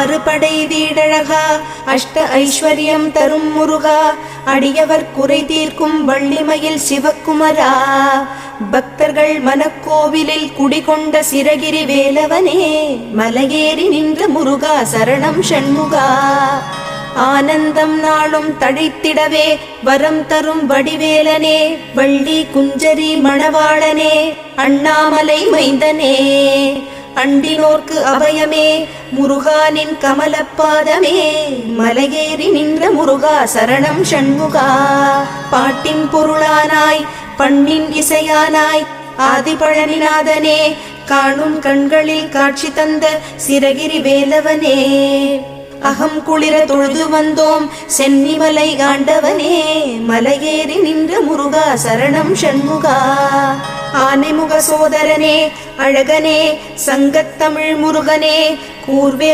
அறுபடை வீடழகா அஷ்ட ஐஸ்வர்யம் தரும் முருகா அடியவர் குறை தீர்க்கும் வள்ளிமயில் சிவக்குமரா பக்தர்கள் மனக்கோவிலில் குடிகொண்ட சிரகிரி வேலவனே மலையேறி நின்ற முருகா சரணம் ஷண்முகா ஆனந்தம் நாளும் தழைத்திடவே வரம் தரும் வடிவேலனே வள்ளி குஞ்சரி மணவாளனே அண்ணாமலை மைந்தனே அண்டினோர்க்கு அபயமே முருகானின் கமலப்பாதமே மலையேறி நின்ற முருகா சரணம் ஷண்முகா பாட்டின் பொருளானாய் பண்ணின் இசையானாய் ஆதிபழனிநாதனே காணும் கண்களில் காட்சி தந்த சிரகிரி வேலவனே அகம் குளிர தொழுது வந்தோம் சென்னிமலை ஆண்டவனே மலையேறி நின்ற முருகா சரணம் ஷண்முகா ஆனைமுக சோதரனே அழகனே சங்கத்தமிழ் முருகனே கூர்வே